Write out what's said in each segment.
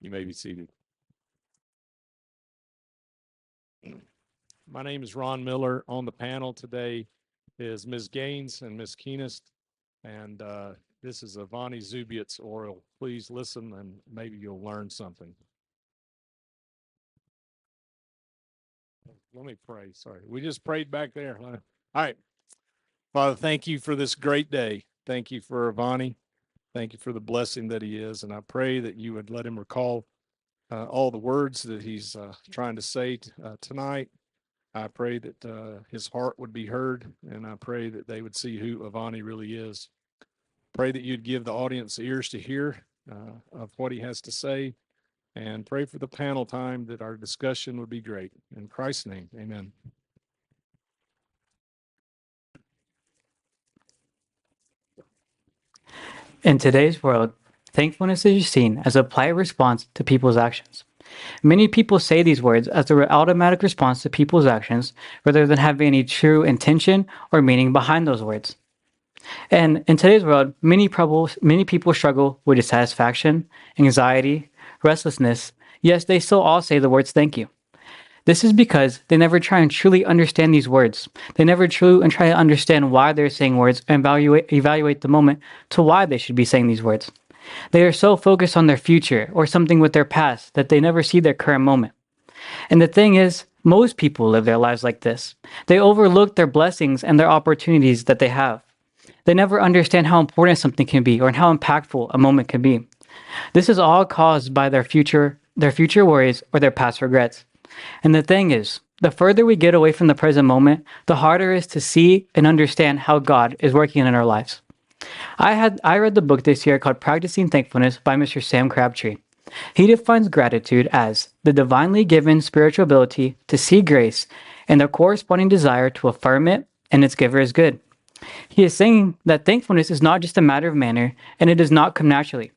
You may be seated. My name is Ron Miller. On the panel today is Ms. Gaines and Ms. Keenest, and this is Avani Zubiate's oral. Please listen, and maybe you'll learn something. Let me pray. Sorry, we just prayed back there. All right. Father, thank you for this great day. Thank you for Avani. Thank you for the blessing that he is, and I pray that you would let him recall all the words that he's trying to say tonight. I pray that his heart would be heard, and I pray that they would see who Avani really is. Pray that you'd give the audience ears to hear of what he has to say, and pray for the panel time that our discussion would be great. In Christ's name, amen. In today's world, thankfulness is seen as a polite response to people's actions. Many people say these words as an automatic response to people's actions rather than having any true intention or meaning behind those words. And in today's world, many people struggle with dissatisfaction, anxiety, restlessness. Yes, they still all say the words thank you. This is because they never try and truly understand these words. They never try to understand why they're saying words and evaluate the moment to why they should be saying these words. They are so focused on their future or something with their past that they never see their current moment. And the thing is, most people live their lives like this. They overlook their blessings and their opportunities that they have. They never understand how important something can be or how impactful a moment can be. This is all caused by their future worries or their past regrets. And the thing is, the further we get away from the present moment, the harder it is to see and understand how God is working in our lives. I read the book this year called Practicing Thankfulness by Mr. Sam Crabtree. He defines gratitude as the divinely given spiritual ability to see grace and the corresponding desire to affirm it and its giver is good. He is saying that thankfulness is not just a matter of manner and it does not come naturally.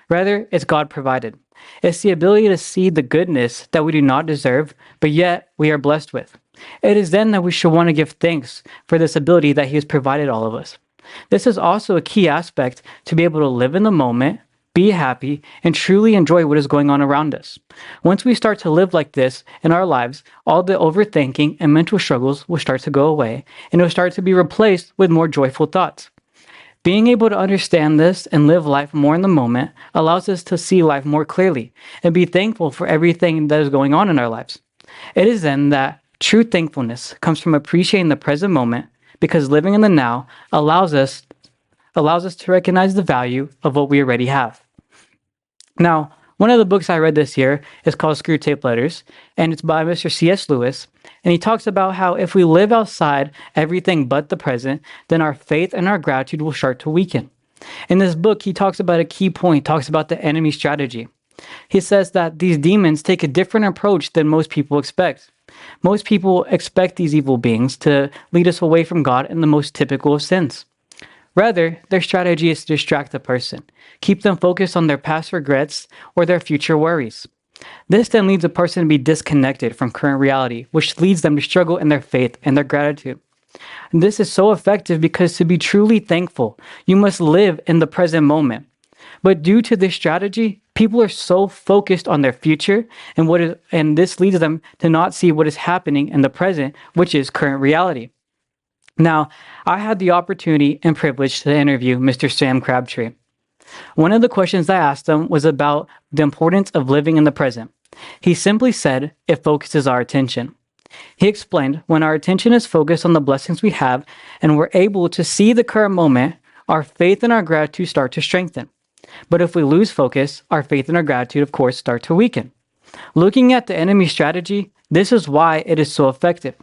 Rather, it's God provided. It's the ability to see the goodness that we do not deserve, but yet we are blessed with. It is then that we should want to give thanks for this ability that He has provided all of us. This is also a key aspect to be able to live in the moment, be happy, and truly enjoy what is going on around us. Once we start to live like this in our lives, all the overthinking and mental struggles will start to go away, and it will start to be replaced with more joyful thoughts. Being able to understand this and live life more in the moment allows us to see life more clearly and be thankful for everything that is going on in our lives. It is then that true thankfulness comes from appreciating the present moment because living in the now allows us to recognize the value of what we already have. Now, one of the books I read this year is called Screwtape Letters, and it's by Mr. C.S. Lewis. And he talks about how if we live outside everything but the present, then our faith and our gratitude will start to weaken. In this book, he talks about a key point, talks about the enemy strategy. He says that these demons take a different approach than most people expect. Most people expect these evil beings to lead us away from God in the most typical of sins. Rather, their strategy is to distract the person, keep them focused on their past regrets or their future worries. This then leads a person to be disconnected from current reality, which leads them to struggle in their faith and their gratitude. And this is so effective because to be truly thankful, you must live in the present moment. But due to this strategy, people are so focused on their future and this leads them to not see what is happening in the present, which is current reality. Now, I had the opportunity and privilege to interview Mr. Sam Crabtree. One of the questions I asked him was about the importance of living in the present. He simply said, it focuses our attention. He explained, when our attention is focused on the blessings we have and we're able to see the current moment, our faith and our gratitude start to strengthen. But if we lose focus, our faith and our gratitude, of course, start to weaken. Looking at the enemy strategy, this is why it is so effective.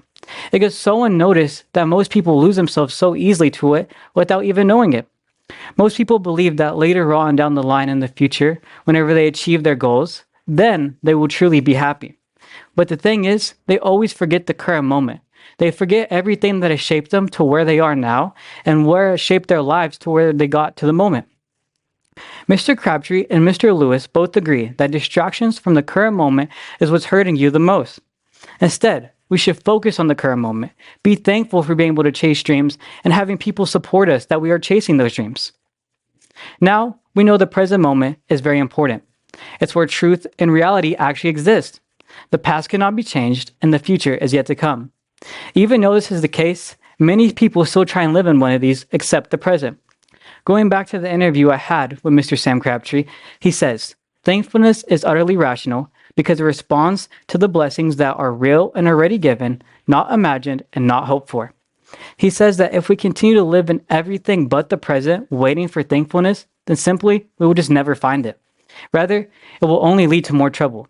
It goes so unnoticed that most people lose themselves so easily to it without even knowing it. Most people believe that later on down the line in the future, whenever they achieve their goals, then they will truly be happy. But the thing is, they always forget the current moment. They forget everything that has shaped them to where they are now and where it shaped their lives to where they got to the moment. Mr. Crabtree and Mr. Lewis both agree that distractions from the current moment is what's hurting you the most. Instead, we should focus on the current moment, be thankful for being able to chase dreams, and having people support us that we are chasing those dreams. Now, we know the present moment is very important. It's where truth and reality actually exist. The past cannot be changed, and the future is yet to come. Even though this is the case, many people still try and live in one of these, except the present. Going back to the interview I had with Mr. Sam Crabtree, he says, thankfulness is utterly rational because it responds to the blessings that are real and already given, not imagined and not hoped for. He says that if we continue to live in everything but the present, waiting for thankfulness, then simply we will just never find it. Rather, it will only lead to more trouble.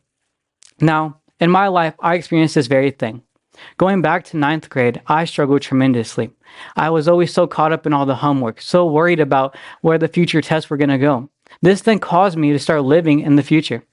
Now, in my life, I experienced this very thing. Going back to ninth grade, I struggled tremendously. I was always so caught up in all the homework, so worried about where the future tests were going to go. This then caused me to start living in the future.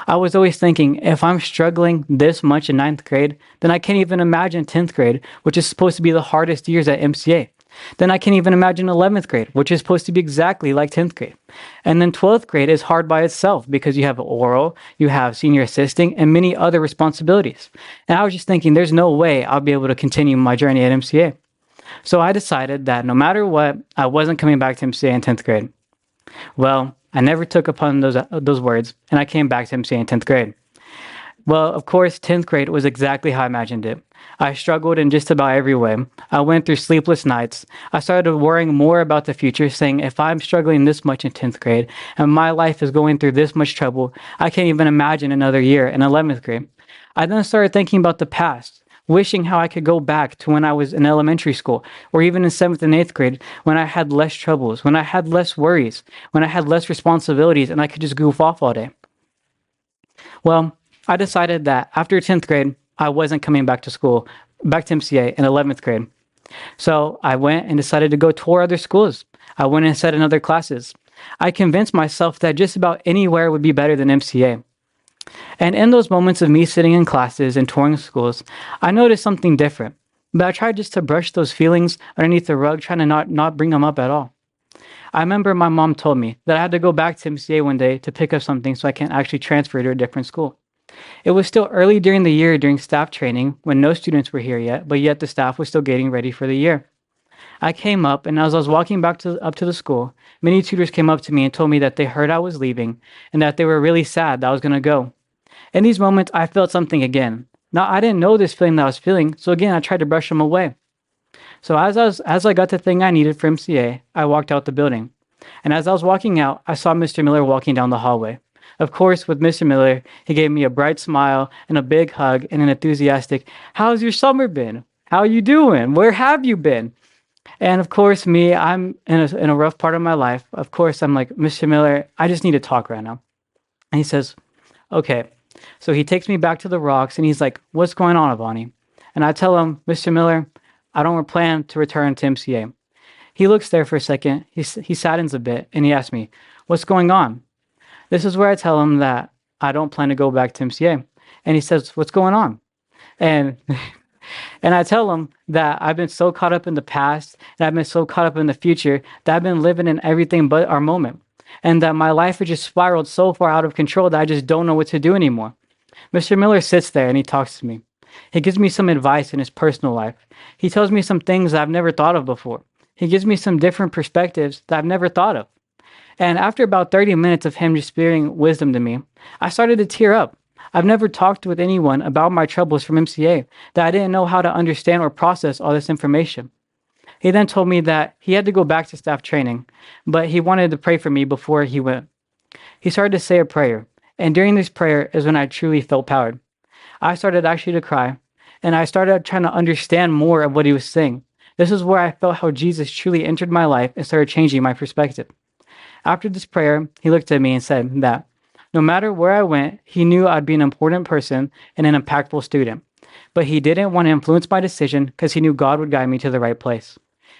I was always thinking, if I'm struggling this much in ninth grade, then I can't even imagine 10th grade, which is supposed to be the hardest years at MCA. Then I can't even imagine 11th grade, which is supposed to be exactly like 10th grade. And then 12th grade is hard by itself because you have oral, you have senior assisting, and many other responsibilities. And I was just thinking, there's no way I'll be able to continue my journey at MCA. So I decided that no matter what, I wasn't coming back to MCA in 10th grade. Well, I never took upon those words, and I came back to MCA in 10th grade. Well, of course, 10th grade was exactly how I imagined it. I struggled in just about every way. I went through sleepless nights. I started worrying more about the future, saying if I'm struggling this much in 10th grade and my life is going through this much trouble, I can't even imagine another year in 11th grade. I then started thinking about the past, wishing how I could go back to when I was in elementary school or even in 7th and 8th grade when I had less troubles, when I had less worries, when I had less responsibilities and I could just goof off all day. Well, I decided that after 10th grade, I wasn't coming back to school, back to MCA in 11th grade. So I went and decided to go tour other schools. I went and sat in other classes. I convinced myself that just about anywhere would be better than MCA. And in those moments of me sitting in classes and touring schools, I noticed something different. But I tried just to brush those feelings underneath the rug, trying to not bring them up at all. I remember my mom told me that I had to go back to MCA one day to pick up something so I can actually transfer to a different school. It was still early during the year during staff training when no students were here yet, but yet the staff was still getting ready for the year. I came up, and as I was walking back up to the school, many tutors came up to me and told me that they heard I was leaving and that they were really sad that I was going to go. In these moments, I felt something again. Now, I didn't know this feeling that I was feeling, so again, I tried to brush them away. So as I got the thing I needed for MCA, I walked out the building. And as I was walking out, I saw Mr. Miller walking down the hallway. Of course, with Mr. Miller, he gave me a bright smile and a big hug and an enthusiastic, "How's your summer been? How you doing? Where have you been?" And of course, me, I'm in a rough part of my life. Of course, I'm like, "Mr. Miller, I just need to talk right now." And he says, "Okay." So he takes me back to the rocks and he's like, "What's going on, Avani?" And I tell him, "Mr. Miller, I don't plan to return to MCA." He looks there for a second. He saddens a bit and he asks me, "What's going on?" This is where I tell him that I don't plan to go back to MCA. And he says, "What's going on?" And and I tell him that I've been so caught up in the past and I've been so caught up in the future that I've been living in everything but our moment. And that my life has just spiraled so far out of control that I just don't know what to do anymore. Mr. Miller sits there and he talks to me. He gives me some advice in his personal life. He tells me some things that I've never thought of before. He gives me some different perspectives that I've never thought of. And after about 30 minutes of him just spewing wisdom to me, I started to tear up. I've never talked with anyone about my troubles from MCA, that I didn't know how to understand or process all this information. He then told me that he had to go back to staff training, but he wanted to pray for me before he went. He started to say a prayer, and during this prayer is when I truly felt powered. I started actually to cry, and I started trying to understand more of what he was saying. This is where I felt how Jesus truly entered my life and started changing my perspective. After this prayer, he looked at me and said that no matter where I went, he knew I'd be an important person and an impactful student. But he didn't want to influence my decision because he knew God would guide me to the right place.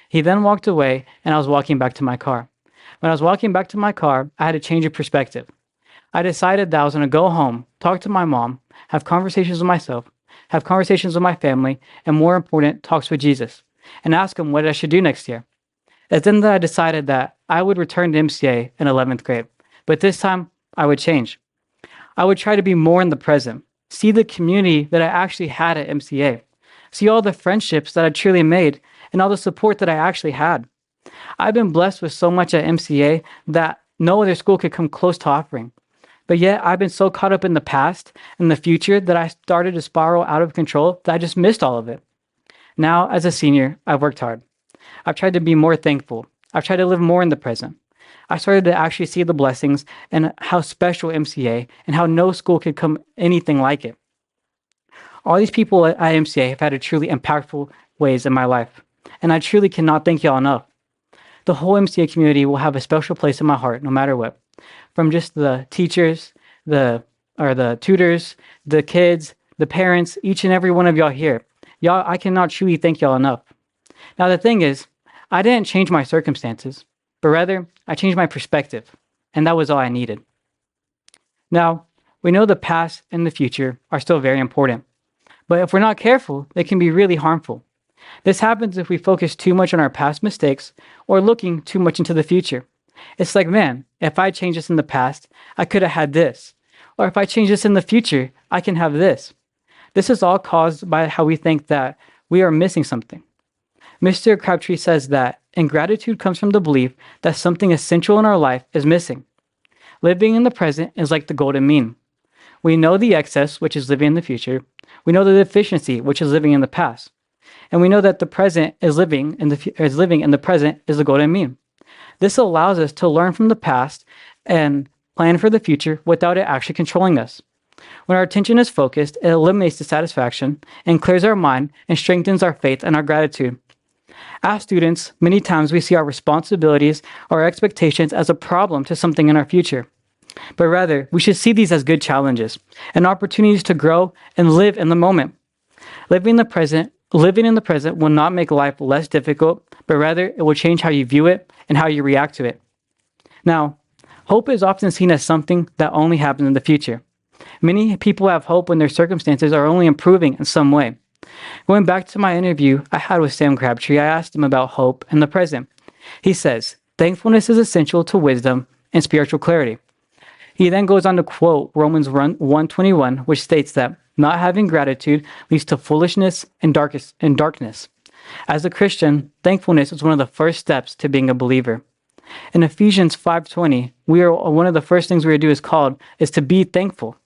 He then walked away, and I was walking back to my car. When I was walking back to my car, I had a change of perspective. I decided that I was going to go home, talk to my mom, have conversations with myself, have conversations with my family, and more important, talks with Jesus, and ask him what I should do next year. It's then that I decided that I would return to MCA in 11th grade, but this time I would change. I would try to be more in the present, see the community that I actually had at MCA, see all the friendships that I truly made, and all the support that I actually had. I've been blessed with so much at MCA that no other school could come close to offering. But yet I've been so caught up in the past and the future that I started to spiral out of control that I just missed all of it. Now, as a senior, I've worked hard. I've tried to be more thankful. I've tried to live more in the present. I started to actually see the blessings and how special MCA and how no school could come anything like it. All these people at MCA have had a truly impactful ways in my life, and I truly cannot thank y'all enough. The whole MCA community will have a special place in my heart no matter what. From just the teachers, the tutors, the kids, the parents, each and every one of y'all here. Y'all, I cannot truly thank y'all enough. Now the thing is, I didn't change my circumstances, but rather I changed my perspective, and that was all I needed. Now, we know the past and the future are still very important, but if we're not careful, they can be really harmful. This happens if we focus too much on our past mistakes or looking too much into the future. It's like, man, if I change this in the past, I could have had this. Or if I change this in the future, I can have this. This is all caused by how we think that we are missing something. Mr. Crabtree says that ingratitude comes from the belief that something essential in our life is missing. Living in the present is like the golden mean. We know the excess, which is living in the future. We know the deficiency, which is living in the past. And we know that the present is living in the present is the golden mean. This allows us to learn from the past and plan for the future without it actually controlling us. When our attention is focused, it eliminates dissatisfaction and clears our mind and strengthens our faith and our gratitude. As students, many times we see our responsibilities or expectations as a problem to something in our future. But rather, we should see these as good challenges and opportunities to grow and live in the moment. Living in the present will not make life less difficult, but rather it will change how you view it and how you react to it. Now, hope is often seen as something that only happens in the future. Many people have hope when their circumstances are only improving in some way. Going back to my interview I had with Sam Crabtree, I asked him about hope in the present. He says, thankfulness is essential to wisdom and spiritual clarity. He then goes on to quote Romans 1:21, which states that not having gratitude leads to foolishness and darkness. As a Christian, thankfulness is one of the first steps to being a believer. In Ephesians 5:20, one of the first things we do is to be thankful.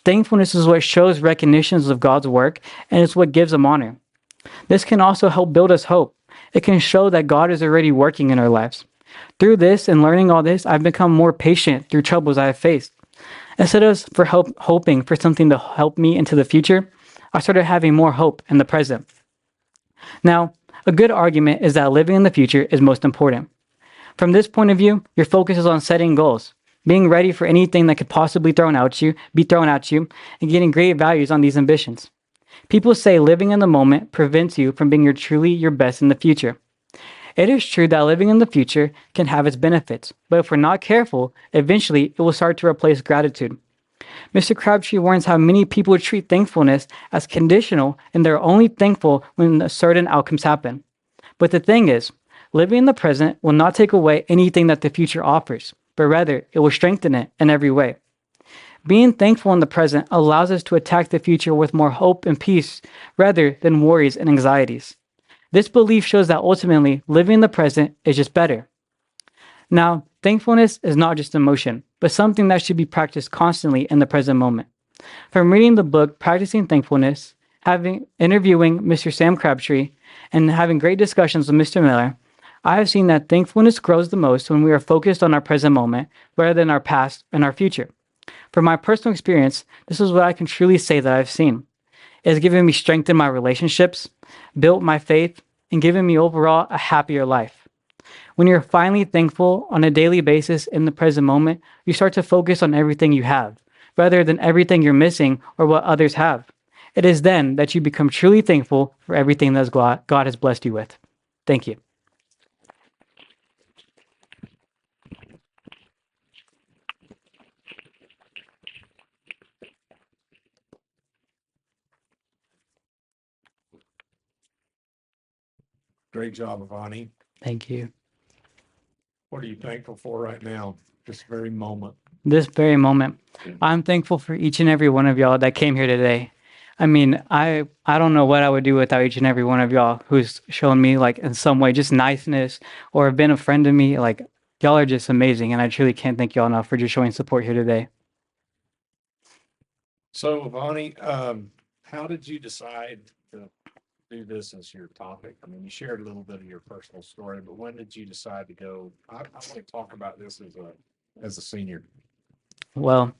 Thankfulness is what shows recognitions of God's work, and it's what gives him honor. This can also help build us hope. It can show that God is already working in our lives. Through this and learning all this, I've become more patient through troubles I have faced. Instead of hoping for something to help me into the future, I started having more hope in the present. Now, a good argument is that living in the future is most important. From this point of view, your focus is on setting goals, being ready for anything that could possibly be thrown at you, and getting great values on these ambitions. People say living in the moment prevents you from being truly your best in the future. It is true that living in the future can have its benefits, but if we're not careful, eventually it will start to replace gratitude. Mr. Crabtree warns how many people treat thankfulness as conditional and they're only thankful when certain outcomes happen. But the thing is, living in the present will not take away anything that the future offers, but rather it will strengthen it in every way. Being thankful in the present allows us to attack the future with more hope and peace rather than worries and anxieties. This belief shows that ultimately living in the present is just better. Now, thankfulness is not just emotion, but something that should be practiced constantly in the present moment. From reading the book Practicing Thankfulness, interviewing Mr. Sam Crabtree, and having great discussions with Mr. Miller, I have seen that thankfulness grows the most when we are focused on our present moment rather than our past and our future. From my personal experience, this is what I can truly say that I've seen. It has given me strength in my relationships, built my faith, and given me overall a happier life. When you're finally thankful on a daily basis in the present moment, you start to focus on everything you have, rather than everything you're missing or what others have. It is then that you become truly thankful for everything that God has blessed you with. Thank you. Great job, Avani. Thank you. What are you thankful for right now? This very moment. This very moment, I'm thankful for each and every one of y'all that came here today. I mean, I don't know what I would do without each and every one of y'all who's shown me like in some way just niceness or been a friend to me. Like y'all are just amazing, and I truly can't thank y'all enough for just showing support here today. So, Avani, how did you decide to do this as your topic? I mean, you shared a little bit of your personal story, but when did you decide to go? I want to talk about this as a senior. Well,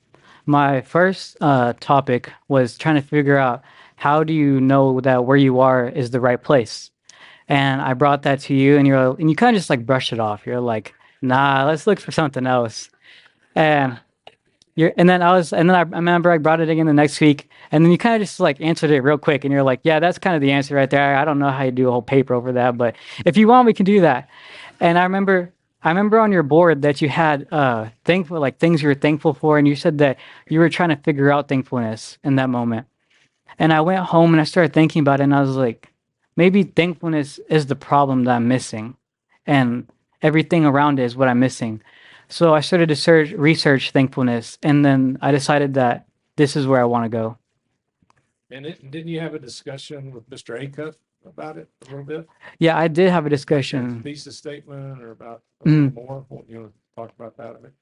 my first topic was trying to figure out how do you know that where you are is the right place. And I brought that to you, and you kind of just like brushed it off. You're like, nah, let's look for something else. And and then I remember I brought it again the next week, and then you kind of just like answered it real quick, and you're like, yeah, that's kind of the answer right there. I don't know how you do a whole paper over that, but if you want, we can do that. And I remember on your board that you had thankful like things you were thankful for, and you said that you were trying to figure out thankfulness in that moment. And I went home and I started thinking about it, and I was like, maybe thankfulness is the problem that I'm missing, and everything around it is what I'm missing. So I started to research thankfulness, and then I decided that this is where I want to go. And didn't you have a discussion with Mr. Acuff about it a little bit? Yeah, I did have a Like that discussion. thesis statement or about a Mhm. little more? You want to talk about that a bit?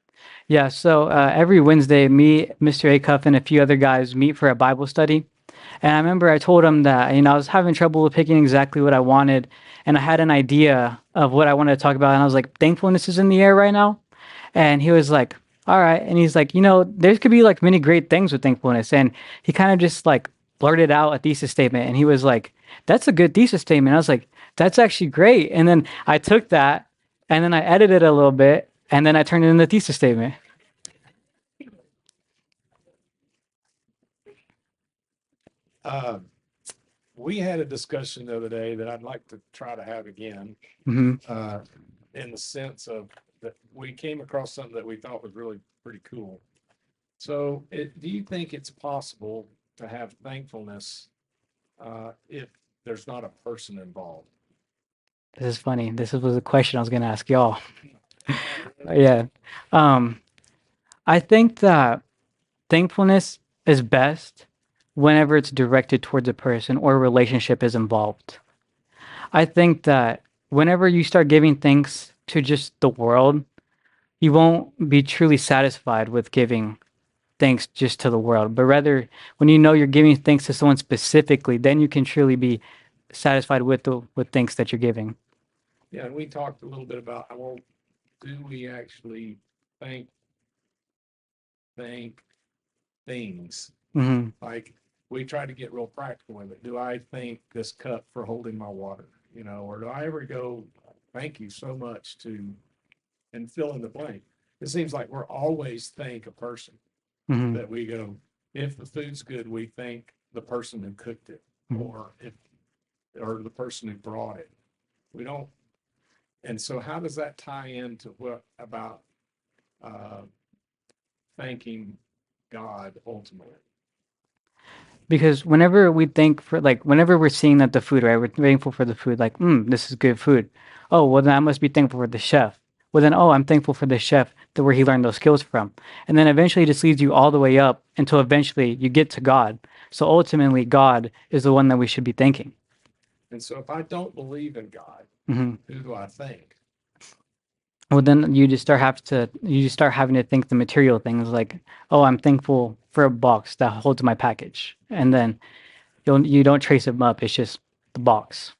Yeah, so every Wednesday, me, Mr. Acuff, and a few other guys meet for a Bible study. And I remember I told him that, I was having trouble with picking exactly what I wanted. And I had an idea of what I wanted to talk about. And I was like, thankfulness is in the air right now. And he was like, all right. And he's like, there could be like many great things with thankfulness. And he kind of just like blurted out a thesis statement. And he was like, that's a good thesis statement. I was like, that's actually great. And then I took that and then I edited it a little bit. And then I turned it into a thesis statement. Um, we had a discussion the other day that I'd like to try to have again, Hmm. uh, in the sense of that we came across something that we thought was really pretty cool. So, do you think it's possible to have thankfulness if there's not a person involved? This is funny. This was a question I was going to ask y'all. Yeah. Um, I think that thankfulness is best whenever it's directed towards a person or a relationship is involved. I think that whenever you start giving thanks to just the world, you won't be truly satisfied with giving thanks just to the world, but rather when you know you're giving thanks to someone specifically, then you can truly be satisfied with the with thanks that you're giving. Yeah, and we talked a little bit about, well, do we actually thank thank things? Hmm. Like we try to get real practical with it. Do I thank this cup for holding my water? Or do I ever go, thank you so much to, and fill in the blank? It seems like we're always thank a person Hmm. that we go, if the food's good, we thank the person who cooked it, Hmm. or the person who brought it. We don't. And so how does that tie into what about uh, thanking God ultimately? Because whenever we think for like whenever we're seeing that the food, right, we're thankful for the food, like, this is good food. Oh, well then I must be thankful for the chef. Well then, oh, I'm thankful for the chef that where he learned those skills from. And then eventually it just leads you all the way up until eventually you get to God. So ultimately God is the one that we should be thanking. And so if I don't believe in God, Hmm. who do I thank? Well then you just start having to think the material things like, oh, I'm thankful for a box that holds my package. And then you don't trace them up. It's just the box.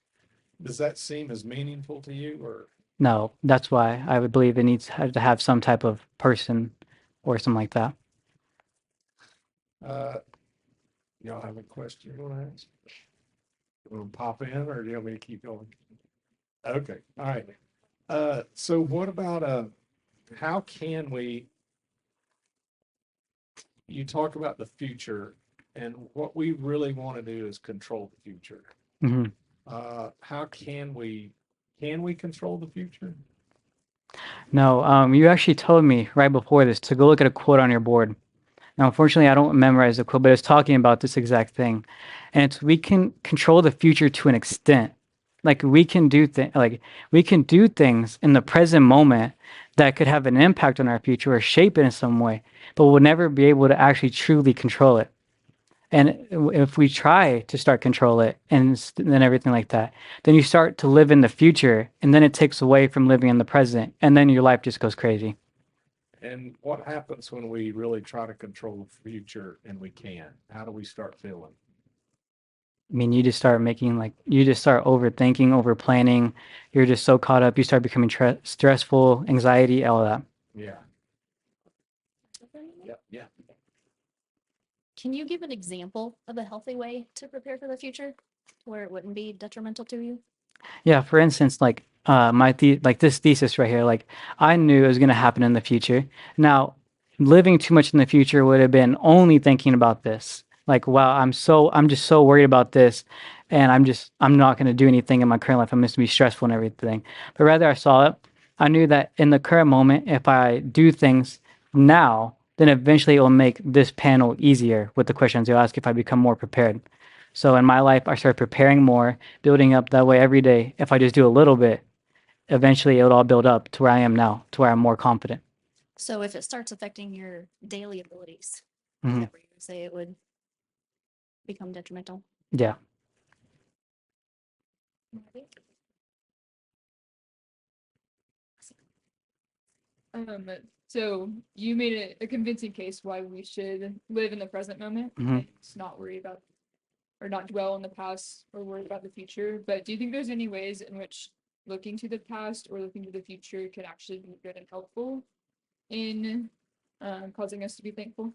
Does that seem as meaningful to you, or No, that's why I would believe it needs to have some type of person or something like that. uh, y'all have a question you want to ask? You want to pop in, or do you want me to keep going? Okay, all right. So what about how can we? You talk about the future, and what we really want to do is control the future. Hmm. How can we? Can we control the future? No, you actually told me right before this to go look at a quote on your board. Now, unfortunately, I don't memorize the quote, but it's talking about this exact thing, and it's we can control the future to an extent. Like we can do things in the present moment that could have an impact on our future or shape it in some way, but we'll never be able to actually truly control it. And if we try to start control it and then everything like that, then you start to live in the future, and then it takes away from living in the present, and then your life just goes crazy. And what happens when we really try to control the future and we can't? How do we start feeling? I mean, you just start you just start overthinking, over planning. You're just so caught up. You start becoming stressful, anxiety, all of that. Yeah. Yeah. Yeah. Can you give an example of a healthy way to prepare for the future where it wouldn't be detrimental to you? Yeah, for instance, like this thesis right here, like I knew it was going to happen in the future. Now, living too much in the future would have been only thinking about this. Like, wow, I'm just so worried about this, and I'm not going to do anything in my current life. I'm just going to be stressful and everything. But rather, I saw it. I knew that in the current moment, if I do things now, then eventually it will make this panel easier with the questions you'll ask if I become more prepared. So in my life, I started preparing more, building up that way every day. If I just do a little bit, eventually it'll all build up to where I am now, to where I'm more confident. So if it starts affecting your daily abilities, is Mhm. that where you would say it would become detrimental? Yeah. Um, so you made a convincing case why we should live in the present moment Mhm. and not worry about or not dwell in the past or worry about the future. But do you think there's any ways in which looking to the past or looking to the future could actually be good and helpful in causing us to be thankful?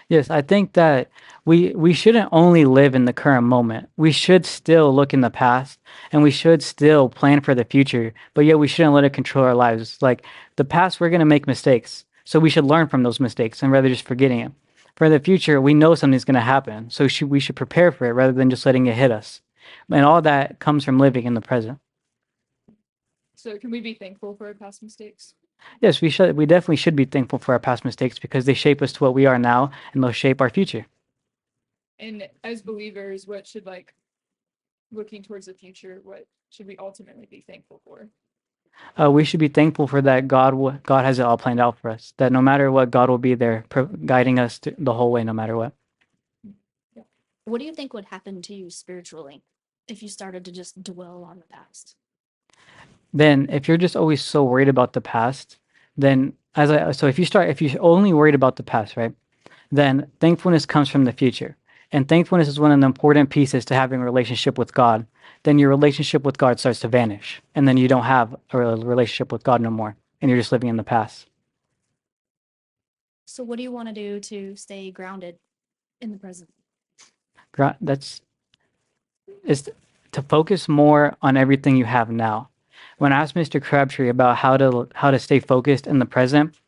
Yes, I think that we shouldn't only live in the current moment. We should still look in the past and we should still plan for the future, but yet we shouldn't let it control our lives. Like the past, we're going to make mistakes. So we should learn from those mistakes and rather just forgetting it. For the future, we know something's going to happen. So we should prepare for it rather than just letting it hit us. And all that comes from living in the present. So can we be thankful for our past mistakes? Yes, we should. We definitely should be thankful for our past mistakes because they shape us to what we are now and they'll shape our future. And as believers, what should looking towards the future, what should we ultimately be thankful for? We should be thankful for that God has it all planned out for us. That no matter what, God will be there guiding us the whole way, no matter what. What do you think would happen to you spiritually if you started to just dwell on the past? Then, if you're just always so worried about the past, then if you only worried about the past, right? Then thankfulness comes from the future, and thankfulness is one of the important pieces to having a relationship with God. Then your relationship with God starts to vanish, and then you don't have a relationship with God no more, and you're just living in the past. So what do you want to do to stay grounded in the present? That's is to focus more on everything you have now. When I asked Mr. Crabtree about how to stay focused in the present,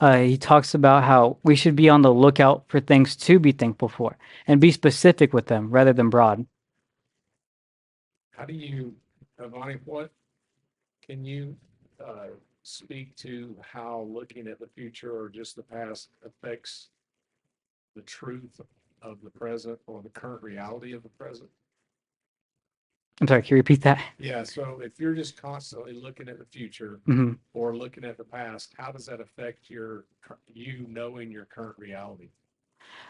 he talks about how we should be on the lookout for things to be thankful for and be specific with them rather than broad. How do you, Avani, what can you speak to how looking at the future or just the past affects the truth of the present or the current reality of the present? I'm sorry, can you repeat that? Yeah, so if you're just constantly looking at the future Hmm. or looking at the past, how does that affect you knowing your current reality?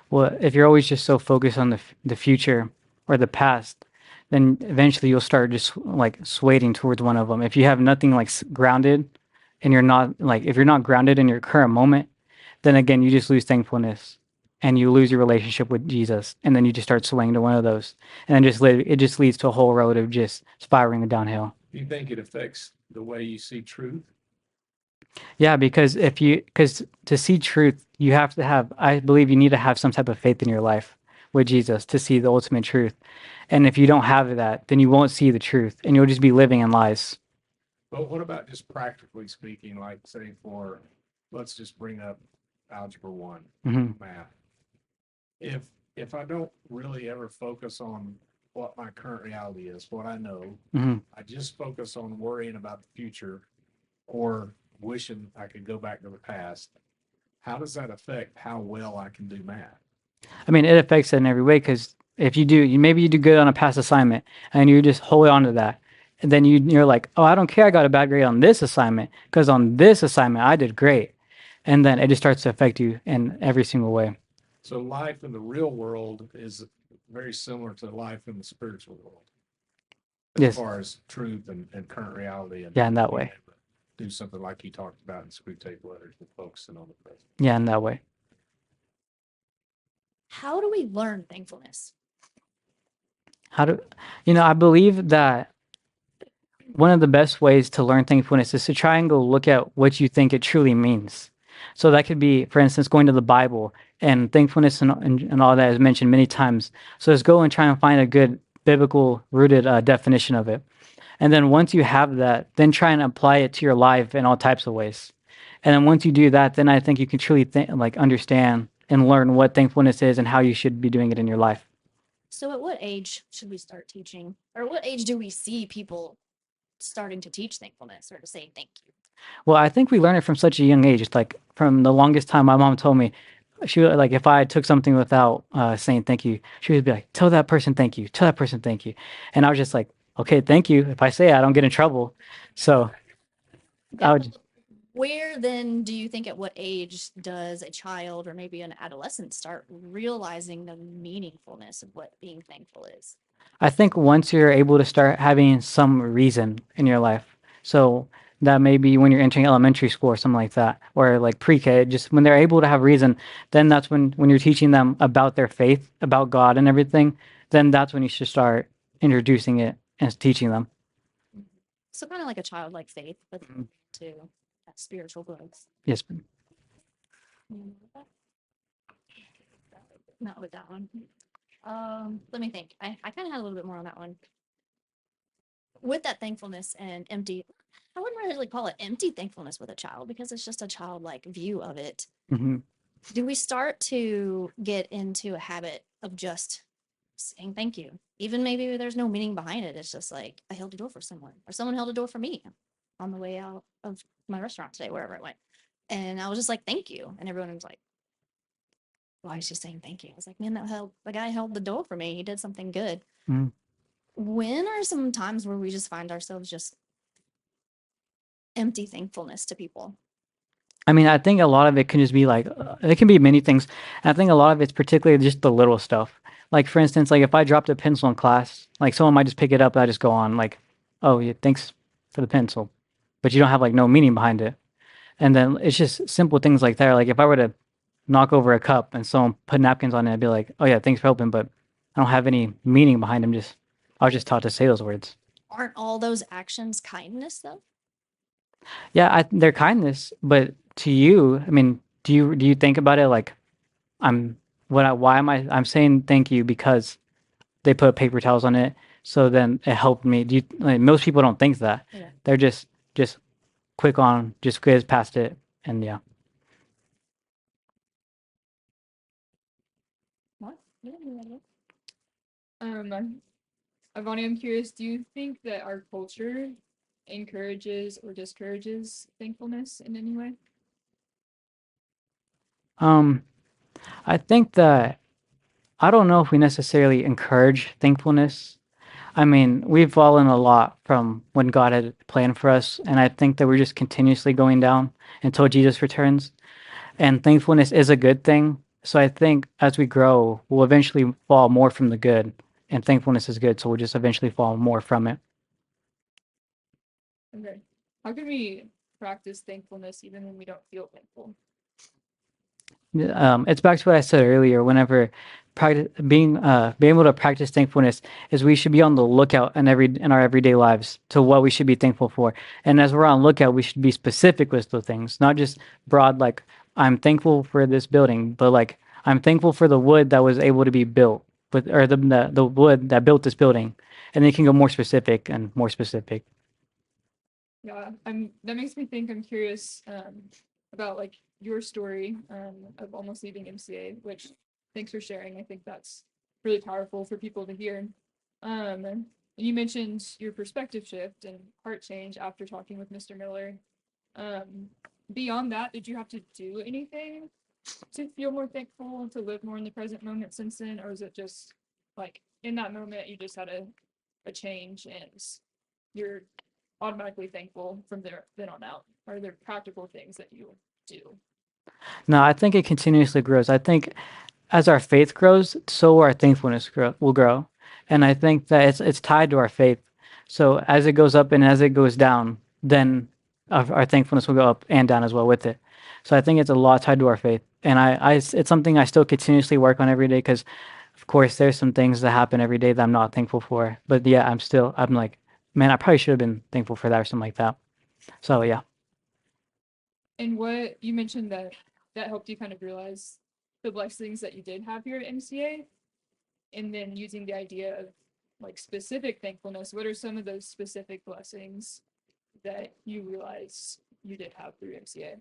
Well, if you're always just so focused on the future or the past, then eventually you'll start just like swaying towards one of them. If you have nothing like grounded, and you're not like if you're not grounded in your current moment, then again you just lose thankfulness, and you lose your relationship with Jesus, and then you just start swaying to one of those, and then it just leads to a whole road of just spiraling downhill. Do you think it affects the way you see truth? Yeah, because to see truth, you have to have, I believe you need to have some type of faith in your life with Jesus to see the ultimate truth. And if you don't have that, then you won't see the truth and you'll just be living in lies. But what about just practically speaking, like say let's just bring up algebra one, Hmm. math. If if I don't really ever focus on what my current reality is, what I know, Hmm. I just focus on worrying about the future or wishing I could go back to the past. How does that affect how well I can do math? I mean, it affects it in every way because if maybe you do good on a past assignment and you just hold on to that. And then you're like, oh, I don't care. I got a bad grade on this assignment because on this assignment I did great. And then it just starts to affect you in every single way. So life in the real world is very similar to life in the spiritual world as Yes. far as truth and current reality and Yeah, in that being way. able do something like you talked about in Screw Tape Letters with focusing on the present. Yeah, in that way. How do we learn thankfulness? I believe that one of the best ways to learn thankfulness is to try and go look at what you think it truly means. So that could be, for instance, going to the Bible, and thankfulness and all that is mentioned many times. So just go and try and find a good biblical rooted definition of it. And then once you have that, then try and apply it to your life in all types of ways. And then once you do that, then I think you can truly understand and learn what thankfulness is and how you should be doing it in your life. So at what age should we start teaching? Or what age do we see people starting to teach thankfulness or to say thank you? Well, I think we learn it from such a young age. It's like from the longest time my mom told me, she would, like, if I took something without saying thank you, she would be like, tell that person thank you, tell that person thank you. And I was just like, okay, thank you. If I say it, I don't get in trouble. So I would, Where then do you think, at what age does a child or maybe an adolescent start realizing the meaningfulness of what being thankful is? I think once you're able to start having some reason in your life. So that may be when you're entering elementary school or something like that, or like pre-K, just when they're able to have reason, then that's when you're teaching them about their faith, about God and everything, then that's when you should start introducing it and teaching them. So kind of like a childlike faith, but Mhm. to that spiritual growth. Yes. Not with that one. Let me think. I kind of had a little bit more on that one. With that thankfulness and empty, I wouldn't really call it empty thankfulness with a child, because it's just a childlike view of it. Hmm. Do we start to get into a habit of just saying thank you? Even maybe there's no meaning behind it. It's just like, I held a door for someone, or someone held a door for me on the way out of my restaurant today, wherever I went. And I was just like, thank you. And everyone was like, why is she saying thank you? I was like, man, the guy held the door for me. He did something good. Mhm. When are some times where we just find ourselves just empty thankfulness to people? I mean, I think a lot of it can just be like, it can be many things. And I think a lot of it's particularly just the little stuff. Like, for instance, like if I dropped a pencil in class, like someone might just pick it up and I just go on, like, oh, yeah, thanks for the pencil. But you don't have like no meaning behind it. And then it's just simple things like that. Like if I were to knock over a cup and someone put napkins on it, I'd be like, oh, yeah, thanks for helping. But I don't have any meaning behind them. I was just taught to say those words. Aren't all those actions kindness, though? Yeah, they're kindness, but to you, I mean, do you think about it like why am I'm saying thank you because they put paper towels on it, so then it helped me. Do you like most people don't think that. Yeah. They're just quick on, just whiz past it, and yeah. What? Yeah, Avani, I'm curious, do you think that our culture encourages or discourages thankfulness in any way? I think that I don't know if we necessarily encourage thankfulness. I mean, we've fallen a lot from when God had planned for us, and I think that we're just continuously going down until Jesus returns. And thankfulness is a good thing. So I think as we grow, we'll eventually fall more from the good, and thankfulness is good. So we'll just eventually fall more from it. Okay. How can we practice thankfulness even when we don't feel thankful? It's back to what I said earlier. Whenever being able to practice thankfulness is, we should be on the lookout in our everyday lives to what we should be thankful for. And as we're on lookout, we should be specific with those things, not just broad, like I'm thankful for this building, but like I'm thankful for the wood that was able to be built with, or the wood that built this building. And then you can go more specific and more specific. Yeah, that makes me think. I'm curious about like your story of almost leaving MCA, which thanks for sharing. I think that's really powerful for people to hear. And you mentioned your perspective shift and heart change after talking with Mr. Miller. Beyond that, did you have to do anything to feel more thankful and to live more in the present moment since then, or is it just like in that moment you just had a change and you're automatically thankful from there then on out? Are there practical things that you do? No, I think it continuously grows. I think as our faith grows, so will our thankfulness will grow. And I think that it's tied to our faith. So as it goes up and as it goes down, then our thankfulness will go up and down as well with it. So I think it's a lot tied to our faith, and it's something I still continuously work on every day because, of course, there's some things that happen every day that I'm not thankful for. But yeah, I'm like, man, I probably should have been thankful for that or something like that. So yeah. And what you mentioned that helped you kind of realize the blessings that you did have here at MCA, and then using the idea of like specific thankfulness. What are some of those specific blessings that you realize you did have through MCA?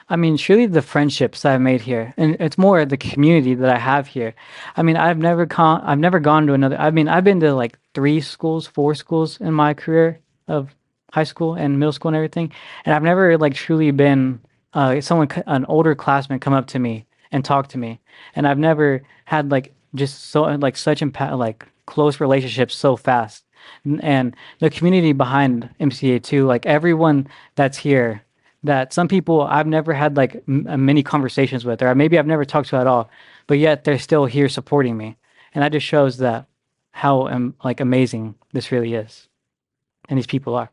I mean, surely the friendships that I've made here, and it's more the community that I have here. I mean, I've never gone to another. I mean, I've been to like 3 schools, 4 schools in my career of high school and middle school and everything, and I've never like truly been an older classmate come up to me and talk to me, and I've never had like just so like such impact like close relationships so fast, and the community behind MCA too, like everyone that's here that some people I've never had like many conversations with, or maybe I've never talked to at all, but yet they're still here supporting me, and that just shows that how like amazing this really is, and these people are.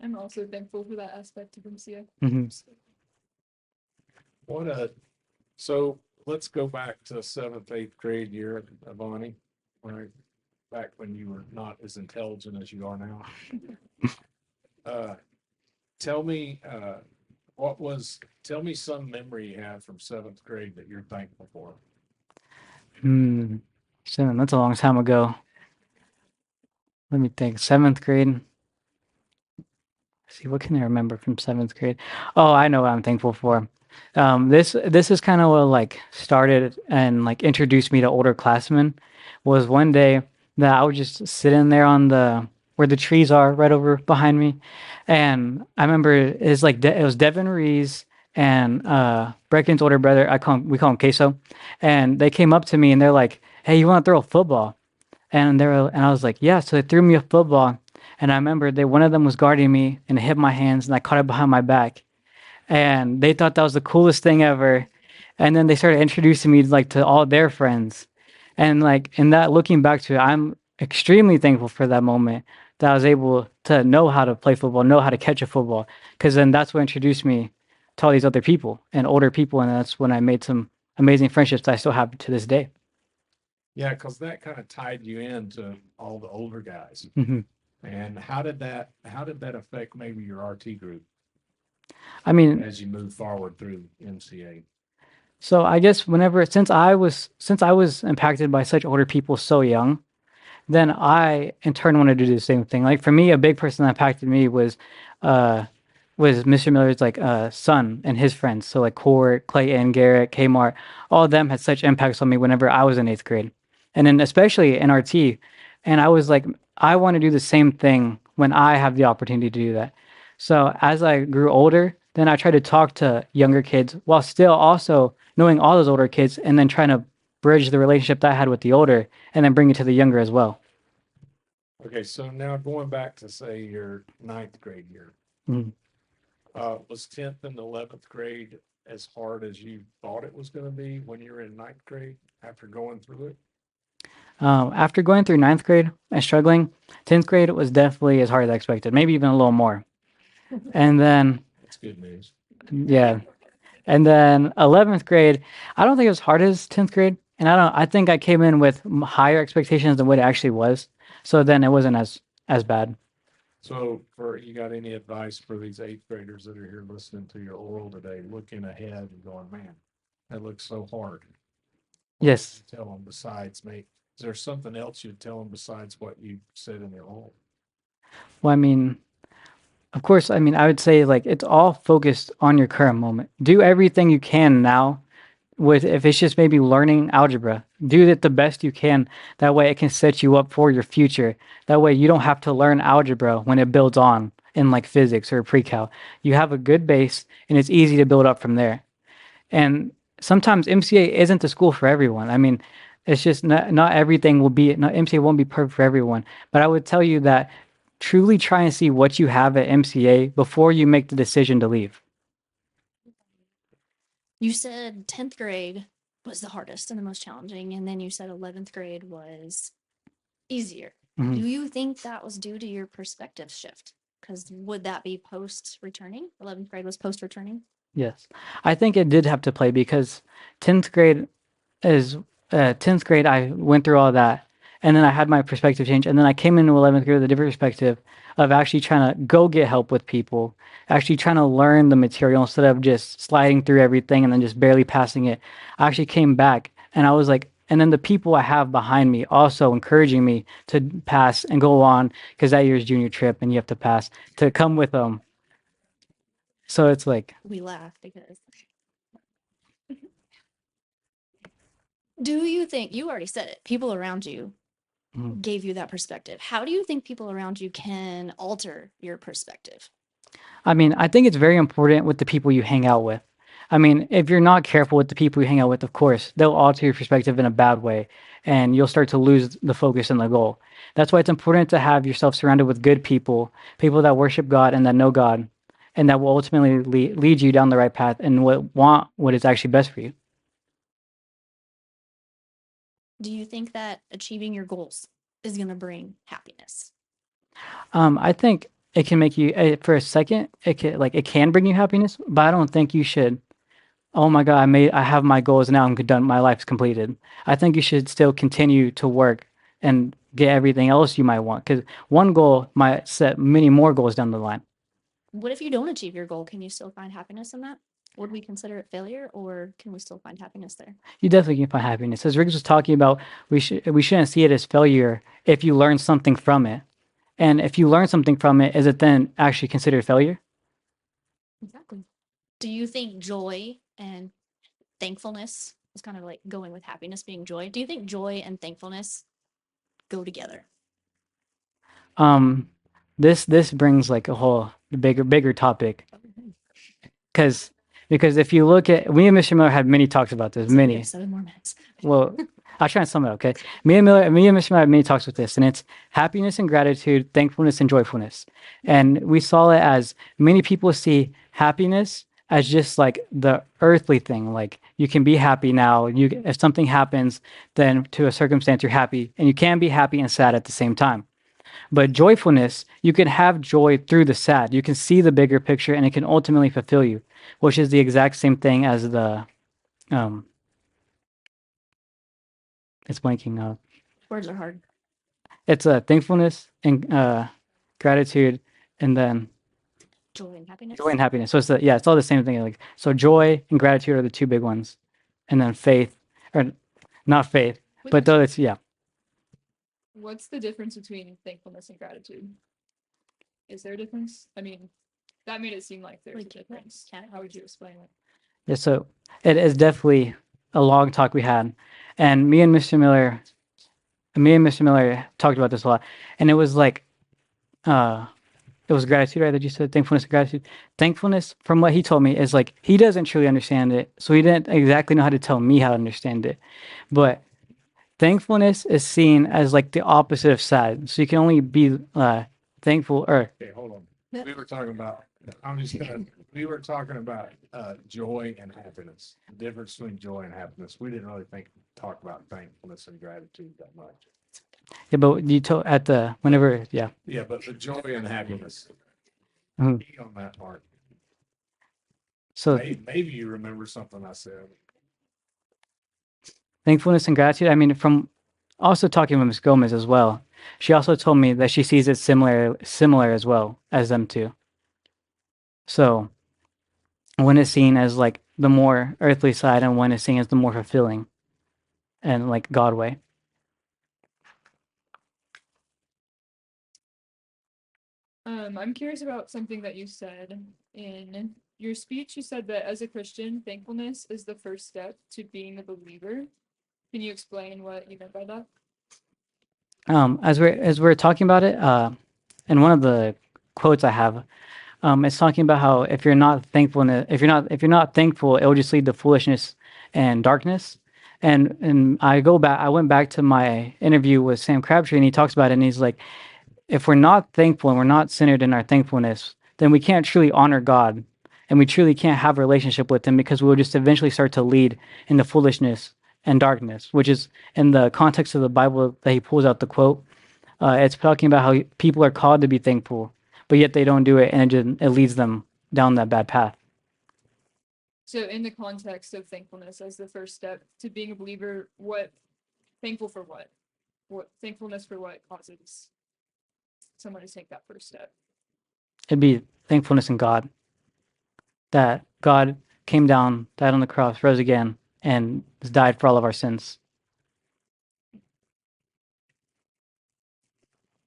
I'm also thankful for that aspect of MCA. Hmm. What a, so let's go back to 7th, 8th grade year, Avani, right? Back when you were not as intelligent as you are now. Tell me, tell me some memory you have from 7th grade that you're thankful for. So that's a long time ago. Let me think. 7th grade. See, what can I remember from 7th grade? Oh, I know what I'm thankful for. This is kind of what like started and like introduced me to older classmen. Was one day that I was just sitting there on the where the trees are right over behind me, and I remember it's like it was Devin Rees and Brecken's older brother. We call him Queso, and they came up to me and they're like, "Hey, you want to throw a football?" And I was like, "Yeah." So they threw me a football, and I remember that one of them was guarding me and it hit my hands, and I caught it behind my back, and they thought that was the coolest thing ever. And then they started introducing me like to all their friends, and like in that looking back to it, I'm extremely thankful for that moment that I was able to know how to play football, know how to catch a football, because then that's what introduced me to all these other people and older people, and that's when I made some amazing friendships that I still have to this day. Yeah, because that kind of tied you into all the older guys. Hmm. And how did that affect maybe your RT group I mean, as you move forward through MCA? so I guess since I was impacted by such older people so young, then I in turn wanted to do the same thing. Like for me, a big person that impacted me uh, was Mr. Miller's like son and his friends. So like Court, Clayton, Garrett, Kmart, all of them had such impacts on me whenever I was in 8th grade, and then especially in RT. And I was like, I want to do the same thing when I have the opportunity to do that. So as I grew older, then I tried to talk to younger kids while still also knowing all those older kids, and then trying to bridge the relationship that I had with the older, and then bring it to the younger as well. Okay, so now going back to say your 9th grade year, Mhm. Was 10th and 11th grade as hard as you thought it was going to be when you were in 9th grade after going through it? After going through 9th grade and struggling, 10th grade was definitely as hard as I expected, maybe even a little more. And then, That's good news. yeah, and then 11th grade, I don't think it was hard as 10th grade, and I think I came in with higher expectations than what it actually was. So then it wasn't as bad. So for, you got any advice for these 8th graders that are here listening to your oral today, looking ahead and going, man, that looks so hard? What would Yes. you tell them besides, mate? Is there something else you'd tell them besides what you said in your oral? Well, I mean, of course, I mean, I would say like it's all focused on your current moment. Do everything you can now with if it's just maybe learning algebra, do it the best you can. That way it can set you up for your future. That way you don't have to learn algebra when it builds on in like physics or pre-cal. You have a good base and it's easy to build up from there. And sometimes MCA isn't the school for everyone. I mean, it's just not everything will be not MCA won't be perfect for everyone. But I would tell you that truly try and see what you have at MCA before you make the decision to leave. You said 10th grade was the hardest and the most challenging, and then you said 11th grade was easier. Mhm. Do you think that was due to your perspective shift? Because would that be post returning? 11th grade was post returning. Yes. I think it did have to play because 10th grade is 10th grade I went through all that and then I had my perspective change and then I came into 11th grade with a different perspective of actually trying to go get help with people, actually trying to learn the material instead of just sliding through everything and then just barely passing it. I actually came back and I was like, and then the people I have behind me also encouraging me to pass and go on because that year's junior trip and you have to pass to come with them. So it's like, We laugh because. Do you think, you already said it, people around you Mhm. gave you that perspective? How do you think people around you can alter your perspective? I mean, I think it's very important with the people you hang out with. I mean, if you're not careful with the people you hang out with, of course, they'll alter your perspective in a bad way and you'll start to lose the focus and the goal. That's why it's important to have yourself surrounded with good people, people that worship God and that know God, and that will ultimately lead you down the right path and want what is actually best for you. Do you think that achieving your goals is going to bring happiness? I think it can make you, for a second, it can bring you happiness, but I don't think you should. Oh my God, I have my goals now. I'm done. My life's completed. I think you should still continue to work and get everything else you might want because one goal might set many more goals down the line. What if you don't achieve your goal? Can you still find happiness in that? Would we consider it failure or can we still find happiness there? You definitely can find happiness. As Riggs was talking about, we shouldn't see it as failure if you learn something from it. And if you learn something from it, is it then actually considered failure? Exactly. Do you think joy and thankfulness is kind of like going with happiness being joy? Do you think joy and thankfulness go together? Um, this brings like a whole bigger topic because if you look at me and Mr. Miller had many talks about this, So we many. have 7 more minutes. Well, I'll try and sum it up, okay? Me and Mr. Miller had many talks with this, and it's happiness and gratitude, thankfulness and joyfulness. And we saw it as many people see happiness as just like the earthly thing. Like you can be happy now. If something happens, then to a circumstance, you're happy, and you can be happy and sad at the same time. But joyfulness, you can have joy through the sad. You can see the bigger picture, and it can ultimately fulfill you, which is the exact same thing as the um. It's blanking out. Words are hard. It's thankfulness and gratitude, and then Joy and happiness. joy and happiness. So it's all the same thing. Like so, joy and gratitude are the two big ones, and then faith, or not faith, but though it's yeah. What's the difference between thankfulness and gratitude? Is there a difference? I mean, that made it seem like there's a Like, difference. yeah. How would you explain it? Yeah, so it is definitely a long talk we had, and me and Mr. Miller talked about this a lot, and it was like, it was gratitude, right? That you said thankfulness and gratitude. Thankfulness, from what he told me, is like he doesn't truly understand it, so he didn't exactly know how to tell me how to understand it. But thankfulness is seen as like the opposite of sad, so you can only be thankful or Okay, hold on. We were talking about, we were talking about joy and happiness, the difference between joy and happiness. We didn't really talk about thankfulness and gratitude that much. yeah. But you told at the whenever yeah. Yeah, but the joy and happiness. Mhm. Key on that part. So Maybe you remember something I said. thankfulness and gratitude. I mean, from also talking with Ms. Gomez as well, she also told me that she sees it similar as well as them two. So one is seen as like the more earthly side, and one is seen as the more fulfilling and like God way. I'm curious about something that you said in your speech. You said that as a Christian, thankfulness is the first step to being a believer. Can you explain what you meant by that? As we're talking about it, and one of the quotes I have, it's talking about how if you're not if you're not thankful, it will just lead to foolishness and darkness. And I went back to my interview with Sam Crabtree, and he talks about it, and he's like, if we're not thankful and we're not centered in our thankfulness, then we can't truly honor God, and we truly can't have a relationship with Him because we will just eventually start to lead into foolishness and darkness, which is in the context of the Bible that he pulls out the quote. It's talking about how people are called to be thankful, but yet they don't do it, and it leads them down that bad path. So in the context of thankfulness as the first step to being a believer, what thankful for what? What thankfulness for what causes someone to take that first step? It'd be thankfulness in God, that God came down, died on the cross, rose again, and died for all of our sins.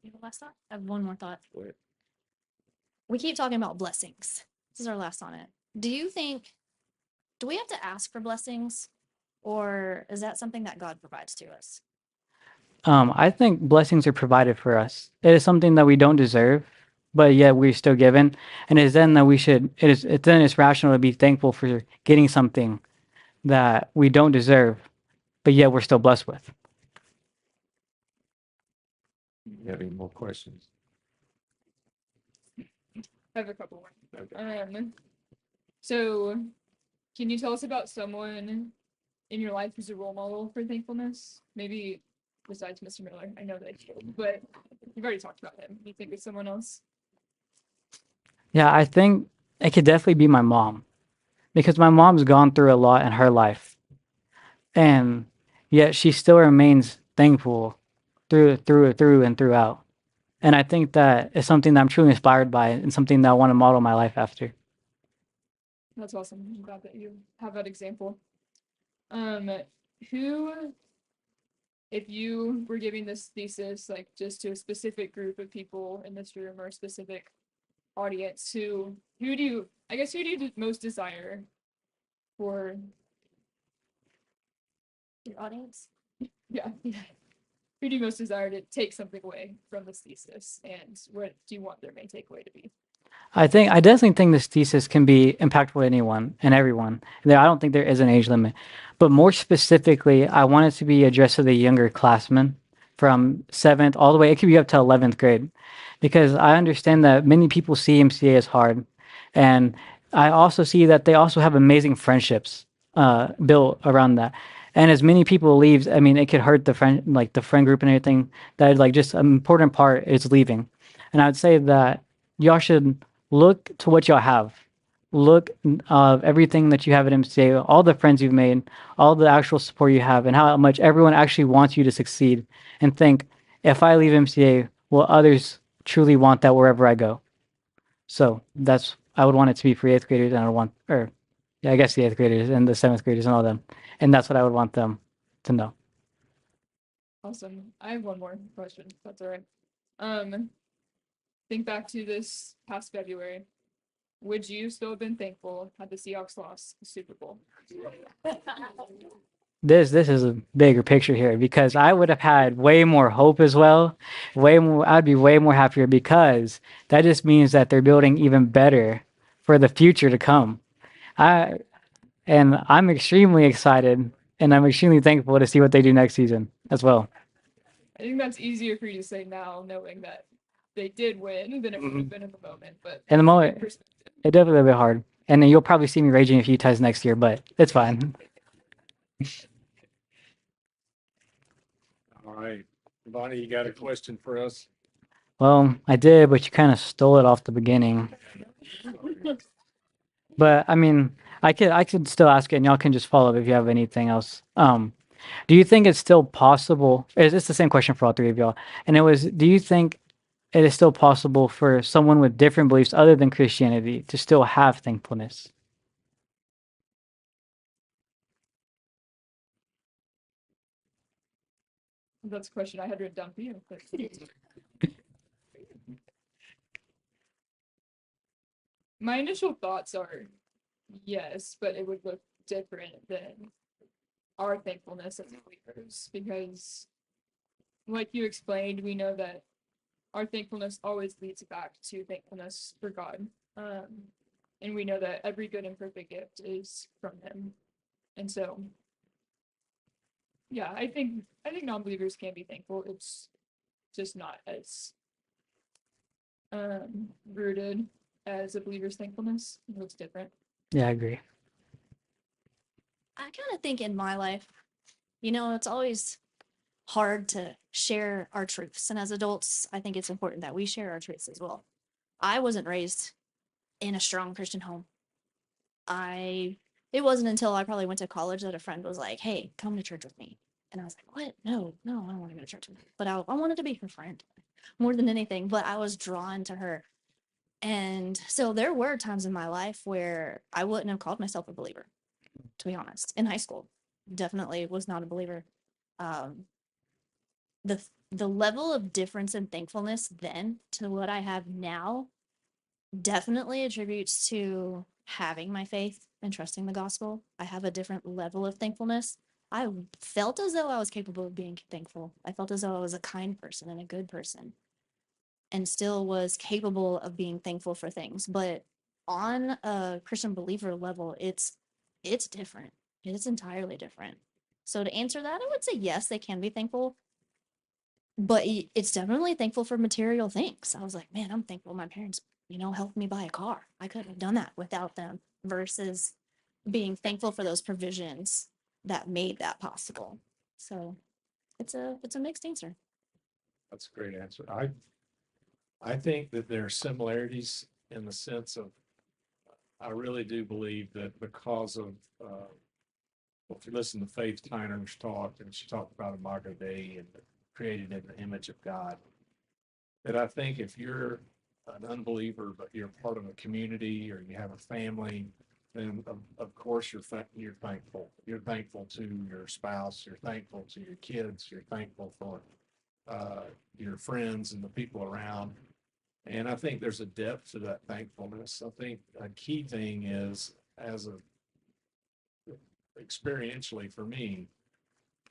You have a last thought? I have one more thought. Go ahead. We keep talking about blessings. This is our last on it. Do we have to ask for blessings, or is that something that God provides to us? I think blessings are provided for us. It is something that we don't deserve, but yet we're still given. And it is then that we should, then it's rational to be thankful for getting something that we don't deserve, but yet we're still blessed with. You have any more questions? I have a couple more. Okay. So can you tell us about someone in your life who's a role model for thankfulness? Maybe besides Mr. Miller. I know that you, but you've already talked about him. You think of someone else? Yeah, I think it could definitely be my mom, because my mom's gone through a lot in her life, and yet she still remains thankful through and throughout. And I think that is something that I'm truly inspired by, and something that I want to model my life after. That's awesome. I'm glad that you have that example. Who, if you were giving this thesis like just to a specific group of people in this room or a specific audience, who do you most desire for? Your audience? Yeah. Who do you most desire to take something away from this thesis, and what do you want their main takeaway to be? I definitely think this thesis can be impactful to anyone and everyone. I don't think there is an age limit, but more specifically, I want it to be addressed to the younger classmen from 7th all the way. It could be up to 11th grade, because I understand that many people see MCA as hard, and I also see that they also have amazing friendships built around that. And as many people leaves, I mean, it could hurt the friend group and everything. That like just an important part is leaving, and I'd say that y'all should look to what y'all have. Look everything that you have at MCA, all the friends you've made, all the actual support you have, and how much everyone actually wants you to succeed. And think, if I leave MCA, will others truly want that wherever I go? So I would want it to be for 8th graders, and I guess the 8th graders and the 7th graders and all them. And that's what I would want them to know. Awesome. I have one more question. If that's all right. Think back to this past February. Would you still have been thankful had the Seahawks lost the Super Bowl? This is a bigger picture here, because I would have had way more hope as well. I'd be way more happier, because that just means that they're building even better for the future to come. I'm extremely excited, and I'm extremely thankful to see what they do next season as well. I think that's easier for you to say now, knowing that they did win than it would have been in the moment. But In the it's a good moment, perspective. it definitely a bit hard, and then you'll probably see me raging a few times next year, but it's fine. All right. Bonnie, you got a question for us? Well, I did, but you kind of stole it off the beginning. But I mean, I could still ask it, and y'all can just follow up if you have anything else. Do you think it's still possible? It's the same question for all three of y'all, and it was: do you think it is still possible for someone with different beliefs other than Christianity to still have thankfulness? That's a question I had written down for you. But my initial thoughts are yes, but it would look different than our thankfulness as believers, because like you explained, we know that our thankfulness always leads back to thankfulness for God. And we know that every good and perfect gift is from him. And so yeah, I think non-believers can be thankful. It's just not as rooted as a believer's thankfulness. It looks different. Yeah, I agree. I kind of think in my life, it's always hard to share our truths. And as adults, I think it's important that we share our truths as well. I wasn't raised in a strong Christian home. It wasn't until I probably went to college that a friend was like, "Hey, come to church with me." And I was like, "What? No, no, I don't want to go to church with you." But I wanted to be her friend more than anything, but I was drawn to her. And so there were times in my life where I wouldn't have called myself a believer, to be honest. In high school, definitely was not a believer. Um, the level of difference in thankfulness then to what I have now definitely attributes to having my faith and trusting the gospel. I have a different level of thankfulness. I felt as though I was capable of being thankful. I felt as though I was a kind person and a good person and still was capable of being thankful for things. But on a Christian believer level, it's different. It's entirely different. So to answer that, I would say yes, they can be thankful, but it's definitely thankful for material things. I was like, man, I'm thankful my parents, helped me buy a car. I couldn't have done that without them versus being thankful for those provisions that made that possible. So it's a mixed answer. That's a great answer. I think that there are similarities in the sense of, I really do believe that because of, well, if you listen to Faith Tyner's talk, and she talked about Imago Dei and created in the image of God, that I think if you're an unbeliever, but you're part of a community or you have a family, then of course you're thankful. You're thankful to your spouse. You're thankful to your kids. You're thankful for your friends and the people around. And I think there's a depth to that thankfulness. I think a key thing is, as a experientially for me,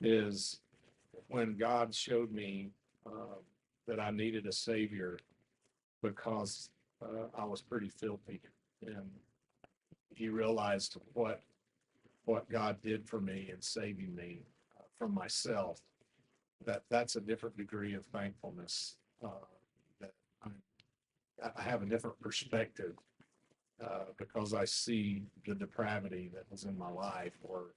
is when God showed me that I needed a savior because I was pretty filthy, and he realized what God did for me in saving me from myself. That's a different degree of thankfulness. That I have a different perspective because I see the depravity that was in my life, or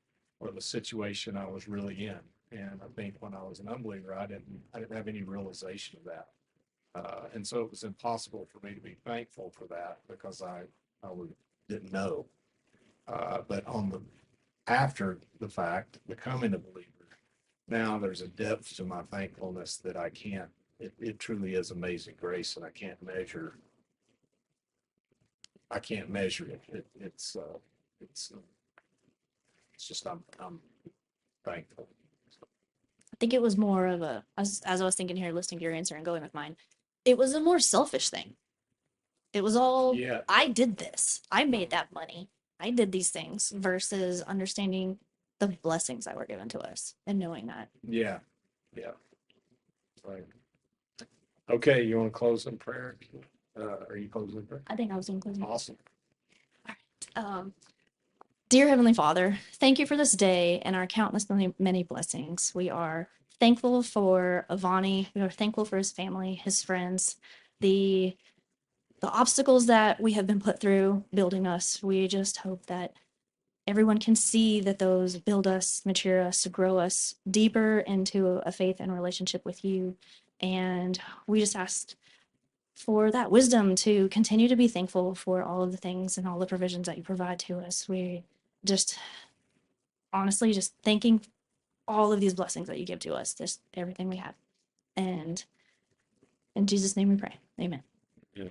the situation I was really in. And I think when I was an unbeliever, I didn't have any realization of that. And so it was impossible for me to be thankful for that because didn't know. But after the fact, becoming a believer, now there's a depth to my thankfulness that I can't. It truly is amazing grace, and I can't measure. I can't measure it. It's just I'm thankful. I think it was more of as I was thinking here, listening to your answer and going with mine, it was a more selfish thing. It was all, Yeah. I did this. I made that money. I did these things versus understanding the blessings that were given to us and knowing that. Yeah. Yeah. Right. Okay, you want to close in prayer? Are you closing in prayer? I think I was including. Awesome. Dear Heavenly Father, thank you for this day and our countless many blessings. We are thankful for Avani. We are thankful for his family, his friends, the obstacles that we have been put through building us. We just hope that everyone can see that those build us, mature us, grow us deeper into a faith and relationship with you. And we just ask for that wisdom to continue to be thankful for all of the things and all the provisions that you provide to us. We just honestly just thanking all of these blessings that you give to us, just everything we have. And in Jesus' name we pray. Amen. Yeah.